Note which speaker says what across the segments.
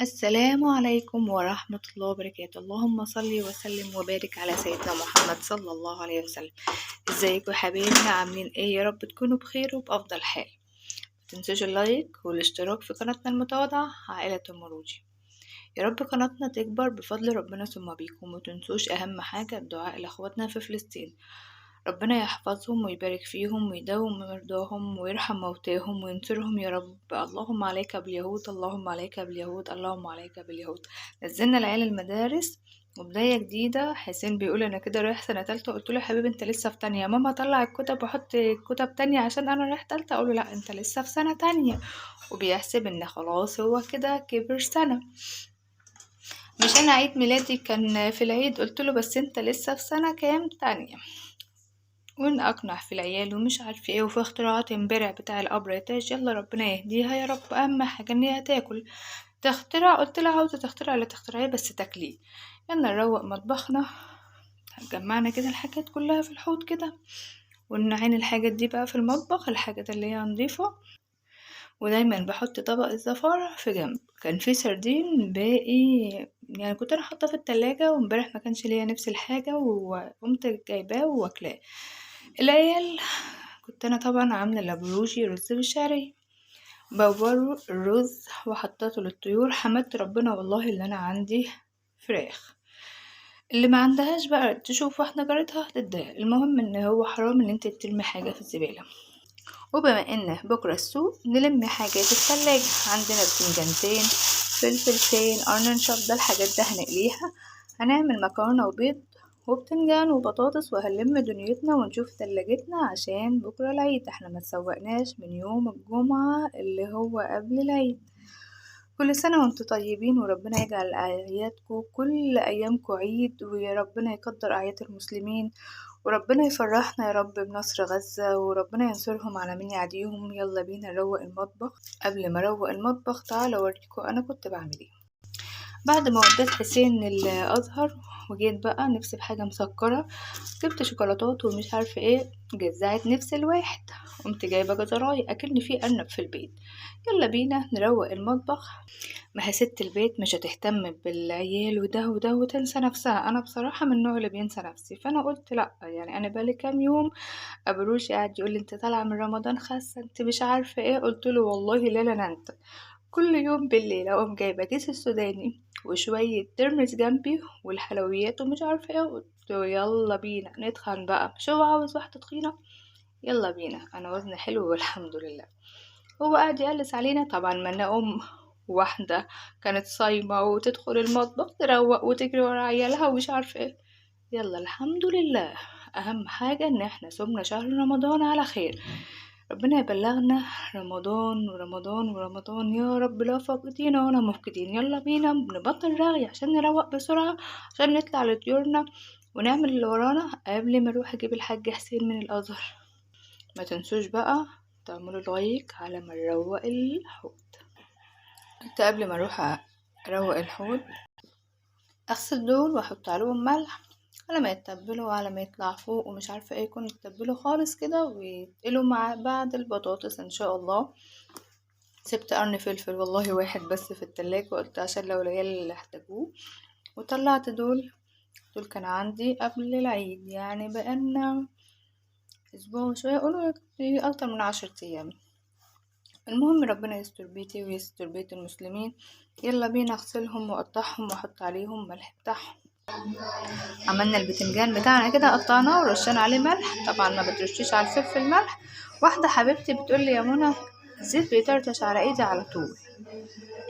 Speaker 1: السلام عليكم ورحمة الله وبركاته. اللهم صل وسلم وبارك على سيدنا محمد صلى الله عليه وسلم. ازيكم يا حبايبنا، عاملين ايه؟ يا رب تكونوا بخير وبأفضل حال. متنسوش اللايك والاشتراك في قناتنا المتواضعة عائلة المروجي. يا رب قناتنا تكبر بفضل ربنا ثم بيكم. ومتنسوش اهم حاجة الدعاء لاخواتنا في فلسطين، ربنا يحفظهم ويبارك فيهم ويداوم مرضاهم ويرحم موتاهم وينصرهم يا رب. اللهم عليك باليهود، اللهم عليك باليهود، اللهم عليك باليهود. نزلنا العيال المدارس وبداية جديدة. حسين بيقول انا كده رايح سنة تالتة، قلت له يا حبيبي انت لسه في تانية. ماما طلع الكتب وحط كتب تانية عشان انا رايح تالتة. اقوله لا انت لسه في سنة تانية، وبيحسب ان خلاص هو كده كبر سنة. مش انا عيد ميلادي كان في العيد، قلت له بس انت لسه في سنة كام تانية. وان اقنع في العيال ومش عارفه ايه، وفي اختراعات امبارح بتاع الابريتاج، يلا ربنا يهديها يا رب. اهم حاجه ان هي تاكل تخترع. قلت لها عاوزه تخترع اللي تخترعيه بس تاكليه. يلا نروق مطبخنا. جمعنا كده الحاجات كلها في الحوض كده، ونعين الحاجات دي بقى في المطبخ، الحاجات اللي هي نضيفه. ودايما بحط طبق الزفارة في جنب. كان في سردين باقي، يعني كنت انا حاطاه في التلاجة، وامبارح ما كانش ليا نفس الحاجة وقمت جايباه واكلاه. العيال كنت انا طبعا عامله لابروجي رز بالشعريه، بوروا الرز وحطيته للطيور. حمدت ربنا والله اللي انا عندي فراخ. اللي ما عندهاش بقى تشوف واحده جارتها تتضايق. المهم ان هو حرام ان انت ترمي حاجه في الزباله. وبما ان بكره السوق نلم حاجه في الثلاجه. عندنا بتنجانتين، فلفلتين، قرن شطه، الحاجات ده هنقليها. هنعمل مكرونه وبيض وبتنجان وبطاطس، وهنلم دنيتنا ونشوف تلاجتنا عشان بكره العيد. احنا ما تسوقناش من يوم الجمعه اللي هو قبل العيد. كل سنة وانتم طيبين، وربنا يجعل أعيادكم كل أيامكم عيد، ويا ربنا يقدر أعياد المسلمين، وربنا يفرحنا يا رب بنصر غزة، وربنا ينصرهم على من يعديهم. يلا بينا نروق المطبخ. قبل ما اروق المطبخ تعالوا اوريكم انا كنت بعمل ايه. بعد ما وديت حسين الازهر وجيت بقى نفسي بحاجه مسكره، جبت شوكولاتات ومش عارفه ايه، جزعت نفس الواحد. قمت جايبه جزرايه اكلني فيه ارنب في البيت. يلا بينا نروق المطبخ. ما هي ست البيت مش هتهتم بالعيال وده وده وتنسى نفسها. انا بصراحه من النوع اللي بينسى نفسي، فانا قلت لا. يعني انا بقالي كام يوم ابروش قاعد يقول لي انت طالعه من رمضان خاسه، انت مش عارفه ايه. قلت له والله لا لا انت. كل يوم بالليل اقوم جايبه كيس السوداني وشويه ترمس جنبي والحلويات ومش عارفه ايه. قلت له يلا بينا نتخن بقى، مش هو عاوز واحده تخينه؟ يلا بينا، انا وزني حلو والحمد لله. هو قاعد يقلس علينا طبعا. ما انا واحده كانت صايمه وتدخل المطبخ تروق وتجري ورا عيالها ومش عارفه ايه. يلا الحمد لله. اهم حاجه ان احنا صمنا شهر رمضان على خير. ربنا يبلغنا رمضان ورمضان ورمضان يا رب، لا فاقدين ولا مفقدين. يلا بينا نبطل رغي عشان نروق بسرعة، عشان نطلع لطيورنا ونعمل اللي ورانا قبل ما اروح اجيب الحاج حسين من الازهر. ما تنسوش بقى تعملوا لايك على ما نروق الحوض. قلت قبل ما اروح اروق الحوض اغسل دول واحط عليهم ملح على ما يتبلوا وعلى ما يطلع فوق ومش عارفه ايه، يكونوا يتبلوا خالص كده ويتقلوا مع بعد البطاطس ان شاء الله. سبت قرن فلفل والله واحد بس في التلاجة، قلت عشان لو العيال اللي احتاجوه. وطلعت دول كان عندي قبل العيد، يعني بقالنا اسبوع وشويه، قولوا اكتر من 10 ايام. المهم ربنا يستر بيتي ويستر بيت المسلمين. يلا بينا اغسلهم واقطعهم واحط عليهم ملح بتاعهم. عملنا البتنجان بتاعنا كده، قطعناه ورشينا عليه ملح. طبعا ما بترشيش على الفلفل ملح. واحده حبيبتي بتقول لي يا منى الزيت بيطرطش على ايدي على طول.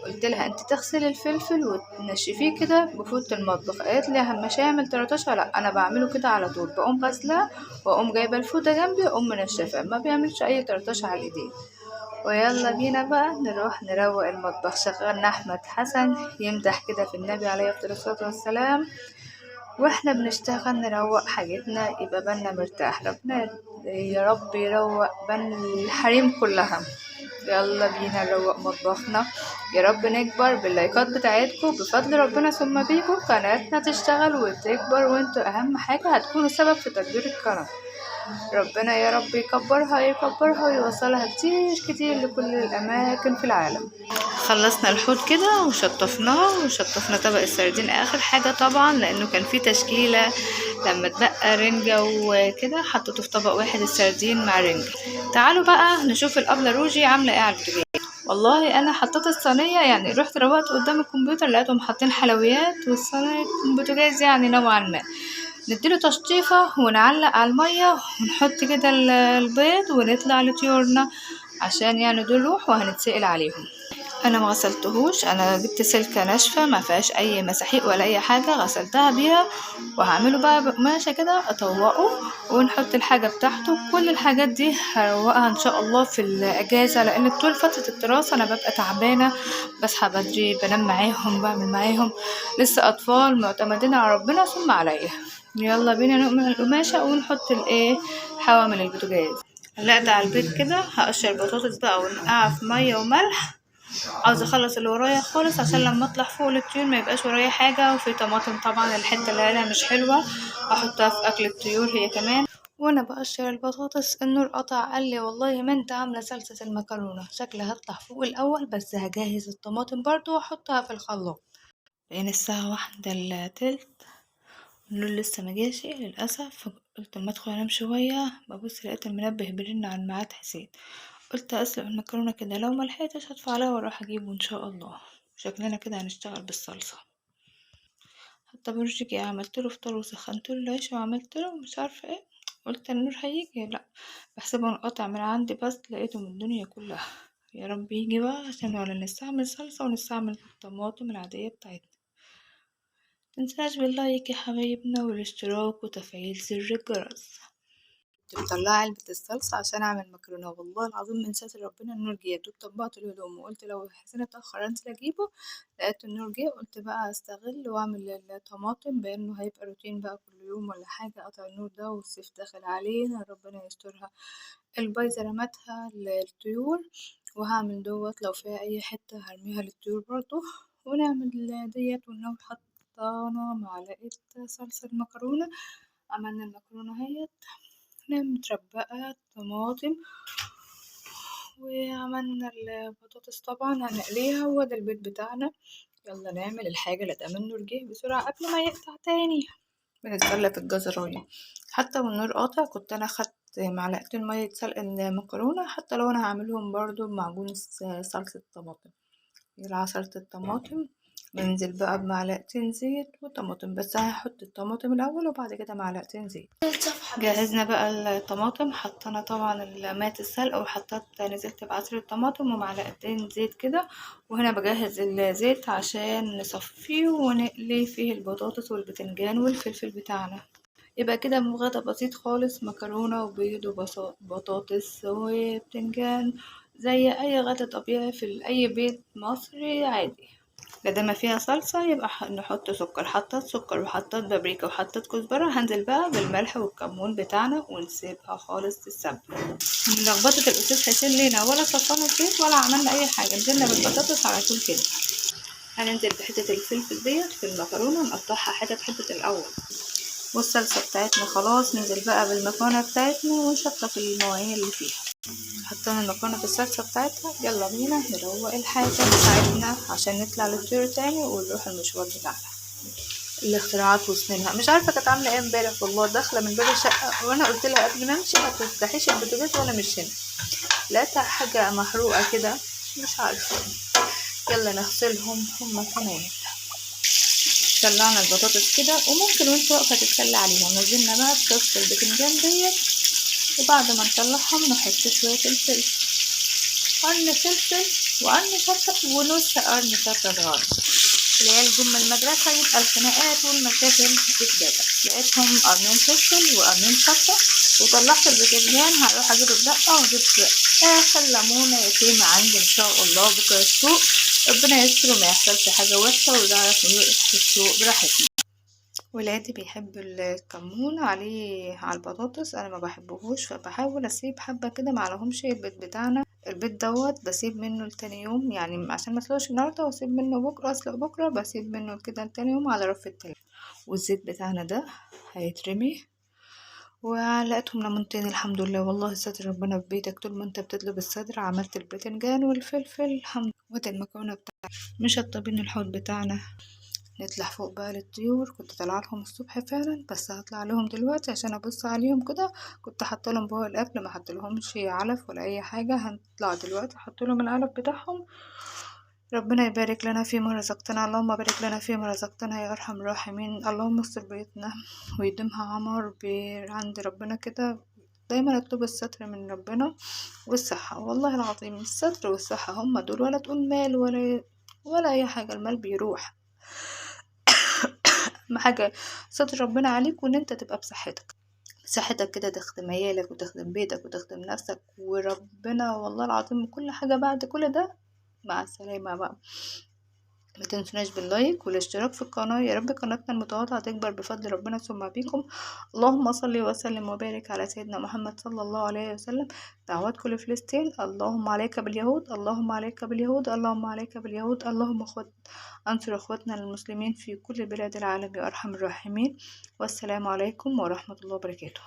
Speaker 1: قلت لها انت تغسلي الفلفل وتنشفيه كده بفوطه المطبخ. قالت لي مش هيعمل طرطشه. لا انا بعمله كده على طول، بقوم غسلاه واقوم جايبه الفوطه جنبي واقوم منشفاه، ما بيعملش اي طرطشه على الايدين. ويلا بينا بقى نروح نروق المطبخ. شغلنا احمد حسن يمدح كده في النبي عليه افضل الصلاه والسلام، واحنا بنشتغل نروق حاجتنا يبقى بالنا مرتاح. ربنا يا رب يروق بال الحريم كلها. يلا بينا نروق مطبخنا. يا رب نكبر باللايكات بتاعتكم بفضل ربنا ثم بيكم قناتنا تشتغل وتكبر، وانتوا اهم حاجة هتكونوا سبب في تكبير القناة. ربنا يا رب يكبرها ويوصلها كتير كتير لكل الاماكن في العالم. خلصنا الحوض كده وشطفناه وشطفنا طبق السردين اخر حاجة طبعا، لانه كان فيه تشكيلة لما اتبقى رنجة وكده حطيته في طبق واحد السردين مع رنجة. تعالوا بقى نشوف الابلة روجي عاملة ايه على البوتاجاز. والله انا حطيت الصينية، يعني رحت روقت قدام الكمبيوتر لقيتهم حاطين حلويات والصينية البوتاجاز يعني نوعا ما. نديله تشطيفة ونعلق على المية ونحط كده البيض ونطلع لطيورنا عشان يعني دول روح وهنتسأل عليهم. انا ما غسلتهوش، انا جبت سلكة ناشفة ما فيهاش اي مساحيق ولا اي حاجة غسلتها بيها، وهعمله بقى بقماشة كده اطوقه ونحط الحاجة بتاعته. كل الحاجات دي هروقها ان شاء الله في الاجازة، لان طول فترة الدراسة انا ببقى تعبانة، بصحى بدري بنام معاهم بعمل معاهم، لسه اطفال معتمدين على ربنا ثم عليا. يلا بينا نقمع القماشة ونحط الايه حوامل البوتاجاز. قلقت على البيض كده، هقشر البطاطس بقى ونقعها في مية وملح. عاوزه اخلص اللي ورايا خالص عشان لما اطلع فوق للطيور ما يبقاش ورايا حاجه. وفي طماطم طبعا الحته اللي عليها مش حلوه احطها في اكل الطيور هي كمان. وانا بقشر البطاطس النور قطع، قال لي والله ما انت عامله صلصه المكرونه، شكلي هطلع فوق الاول بس هجهز الطماطم برضو واحطها في الخلاط. بين الساعه 1:15 النور لسه مجاش للاسف. قلت اما ادخل انام شويه، ببص لقيت المنبه بيرن عن ميعاد حسين. قلت اسلق المكرونه كده، لو ملحقتش هدفع عليها واروح اجيبه ان شاء الله. شكلنا كده هنشتغل بالصلصه. حتى برجيكي عملت له فطار وسخنت له العيش وعملت له مش عارفه ايه. قلت النور هيجي، لا بحسبه انقطع من عندي، بس لقيته من الدنيا كلها. يا رب يجي بقى عشان ولا نستعمل صلصه ونستعمل الطماطم العاديه بتاعتنا. متنساش باللايك يا حبايبنا والاشتراك وتفعيل زر الجرس. كنت مطلعة علبة الصلصة عشان أعمل مكرونة، والله العظيم من ستر ربنا النور جه. دوب طبقت الهدوم وقلت لو حسين اتأخر أنزل أجيبه، لقيت النور جه. قلت بقى أستغل وأعمل الطماطم بأنه هيبقى روتين بقى كل يوم ولا حاجة. قطع النور ده والصيف داخل علينا ربنا يسترها. البايظة رمتها للطيور، وهعمل دوت لو فيها أي حتة هرميها للطيور برضو. ونعمل ديت ونروح حطانا معلقة صلصة المكرونة. عملنا المكرونة اهيت متربقة طماطم، وعملنا البطاطس طبعا هنقليها، وده البيت بتاعنا. يلا نعمل الحاجة اللي تأمن النور جه بسرعة قبل ما يقطع تاني. بنتسلى في الجزراية حتى والنور قاطع. كنت أنا خدت معلقتين مية سلق المكرونة، حتى لو أنا هعملهم برضو بمعجون صلصة طماطم. عصرة الطماطم بنزل بقى بمعلقتين زيت وطماطم، بس هحط الطماطم الأول وبعد كده معلقتين زيت. جهزنا بقى الطماطم، حطينا طبعا مية السلق وحطيت نزلت بعصير الطماطم ومعلقتين زيت كده. وهنا بجهز الزيت عشان نصفيه ونقلي فيه البطاطس والبتنجان والفلفل بتاعنا. يبقى كده غدا بسيط خالص، مكرونة وبيض وبطاطس وبتنجان، زي اي غدا طبيعي في اي بيت مصري عادي. ما فيها صلصة يبقى نحط سكر. حطيت سكر وحطيت بابريكا وحطيت كزبرة. هنزل بقى بالملح والكمون بتاعنا ونسيبها خالص تتسبك. من لخبطة الأستاذ حسين لينا ولا صفانا الزيت ولا عملنا أي حاجة، نزلنا بالبطاطس على طول كده. هننزل بحتة الفلفل ديت في المكرونة نقطعها حتت حتت الأول. والصلصة بتاعتنا خلاص، ننزل بقى بالمكرونة بتاعتنا ونشطف المواعين اللي فيها. حطينا المكرونة في الصلصة بتاعتها. يلا بينا نروق الحاجة بتاعتنا عشان نطلع للطيور تاني ونروح المشوار بتاعنا. الاختراعات وسنينها مش عارفة كانت عاملة ايه امبارح، والله داخلة من باب الشقة وانا قلت لها قبل ما امشي ما تفتحيش البوتاجاز وانا مش هنا، لقيتها حاجة محروقة كده مش عارفة. يلا نغسلهم هما كمان. طلعنا البطاطس كده، وممكن وانت واقفة تتسلى عليهم. نزلنا بقى بصلصة البتنجان ديت، وبعد ما نطلعهم نحط شوية الفلفل، قرن فلفل وقرن شطة ونص قرن شطة صغير. العيال جم من المدرسة يبقى الخناقات والمشاكل بتتبادل. لقيتهم قرنين فلفل وقرنين شطة، وطلعت البتنجان. هروح اجيب الدقة واجيب اخر ليمونة يتيمة عندي ان شاء الله بكرة السوق. ربنا يستر وما يحصلش حاجة وحشة ونعرف نوقف في السوق براحتنا. ولادي بيحب الكمون عليه على البطاطس، انا ما بحبهوش، فبحاول اسيب حبة كده معلهمش. البيت بتاعنا البيت دوت بسيب منه لتاني يوم، يعني عشان ما اسلقش النهارده واسيب منه بكره، اسلق بكره بسيب منه كده لتاني يوم على رف التلاجة. والزيت بتاعنا ده هيترمي ولقيتهم ليمونتين الحمد لله. والله ستر ربنا في بيتك، طول ما انت بتطلب الصدر عملت الباذنجان والفلفل الحمد لله. وادي المكرونة بتاعتي مش الطبين الحوض بتاعنا. نطلع فوق بقى للطيور، كنت طالعه لهم الصبح فعلا بس هطلع لهم دلوقتي عشان ابص عليهم كده. كنت حاطه لهم بقى الاكل، ما حطلهمش علف ولا اي حاجه. هنطلع دلوقتي احط لهم العلف بتاعهم. ربنا يبارك لنا فيما رزقتنا، اللهم بارك لنا فيما رزقتنا يا ارحم الراحمين. اللهم استر بيتنا ويديمها عمر عند ربنا كده. دايما اطلب الستر من ربنا والصحة، والله العظيم الستر والصحة هما دول. ولا تقول مال ولا اي حاجة، المال بيروح. اهم حاجة ستر ربنا عليك، وان انت تبقى بصحتك كده، تخدم عيالك وتخدم بيتك وتخدم نفسك وربنا. والله العظيم كل حاجة بعد كل ده مع السلامة بقى. ما تنسوناش باللايك والاشتراك في القناة. يا رب قناتنا المتواضعة تكبر بفضل ربنا ثم بيكم. اللهم صل وسلم وبارك على سيدنا محمد صلى الله عليه وسلم. دعواتكم لفلسطين. اللهم عليك باليهود، اللهم عليك باليهود، اللهم عليك باليهود. اللهم انصر اخواتنا المسلمين في كل بلاد العالم يا ارحم الراحمين. والسلام عليكم ورحمة الله وبركاته.